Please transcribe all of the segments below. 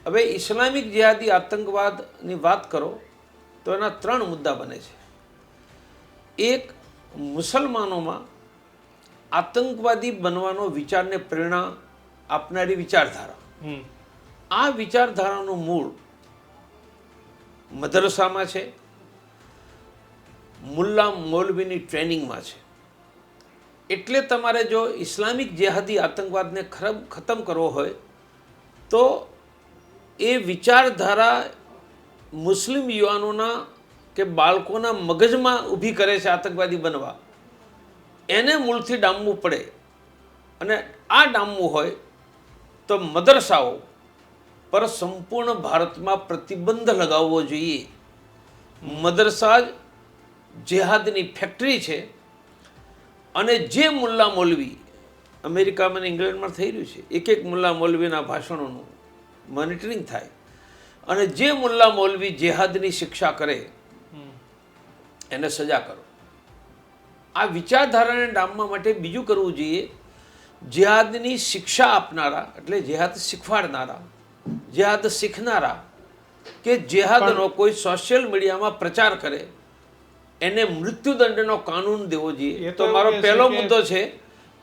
હવે ઇસ્લામિક જિહાદી આતંકવાદની વાત કરો તો એના 3 મુદ્દા બને છે. એક, મુસલમાનોમાં આતંકવાદી બનવાનો વિચારને પ્રેરણા આપનારી વિચારધારા. આ વિચારધારાનું મૂળ મદરસામાં છે, મુલ્લા મૌલવીની ટ્રેનિંગમાં છે. એટલે તમારે જો ઇસ્લામિક જેહાદી આતંકવાદને ખતમ કરવો હોય તો એ વિચારધારા મુસ્લિમ યુવાનોના કે બાળકોના મગજમાં ઊભી કરે છે આતંકવાદી બનવા, એને મૂળથી ડામવું પડે. અને આ ડામવું હોય તો મદરસાઓ પર સંપૂર્ણ ભારતમાં પ્રતિબંધ લગાવવો જોઈએ. મદરસા જેહાદની ફેક્ટરી છે. અને જે મુલ્લા મૌલવી અમેરિકામાં અને ઇંગ્લેન્ડમાં થઈ રહ્યું છે, એક મુલ્લા મૌલવીના ભાષણોનું મોનિટરિંગ થાય, અને જે મુલ્લા મૌલવી જેહાદની શિક્ષા કરે એને સજા કરો. આ વિચારધારાને ડામવા માટે બીજું કરવું જોઈએ. જેહાદની શિક્ષા આપનારા એટલે જેહાદ શીખવાડનારા, જેહાદ શીખનારા કે જેહાદનો કોઈ સોશિયલ મીડિયામાં પ્રચાર કરે એને મૃત્યુદંડનો કાનૂન દેવો જોઈએ. તો મારો પહેલો મુદ્દો છે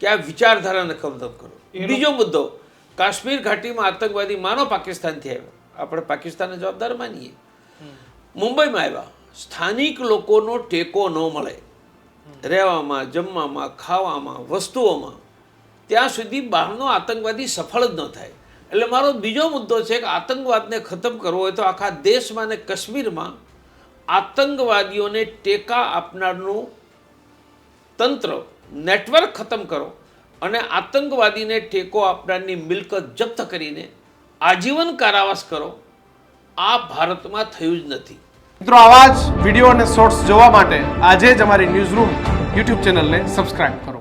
કે આ વિચારધારાને ખતમ કરો. બીજો મુદ્દો, કાશ્મીર ઘાટીમાં આતંકવાદી માનો પાકિસ્તાનથી આવ્યા, આપણે પાકિસ્તાનને જવાબદાર માનીએ, મુંબઈમાં આવ્યા, સ્થાનિક લોકોનો ટેકો ન મળે રહેવામાં, જમવામાં, ખાવામાં, વસ્તુઓમાં, ત્યાં સુધી બહારનો આતંકવાદી સફળ જ ન થાય. એટલે મારો બીજો મુદ્દો છે કે આતંકવાદને ખતમ કરવો હોય તો આખા દેશમાં અને કાશ્મીરમાં આતંકવાદીઓને ટેકા આપનારનું તંત્ર નેટવર્ક ખતમ કરો અને આતંકવાદીને ટેકો આપનારની મિલકત જપ્ત કરીને આજીવન કારાવાસ કરો. આ ભારતમાં થયું જ નથી. મિત્રો, આવા જ વિડીયો અને શોર્ટ્સ જોવા માટે આજે જ અમારી ન્યૂઝ રૂમ યુટ્યુબ ચેનલને સબસ્ક્રાઇબ કરો.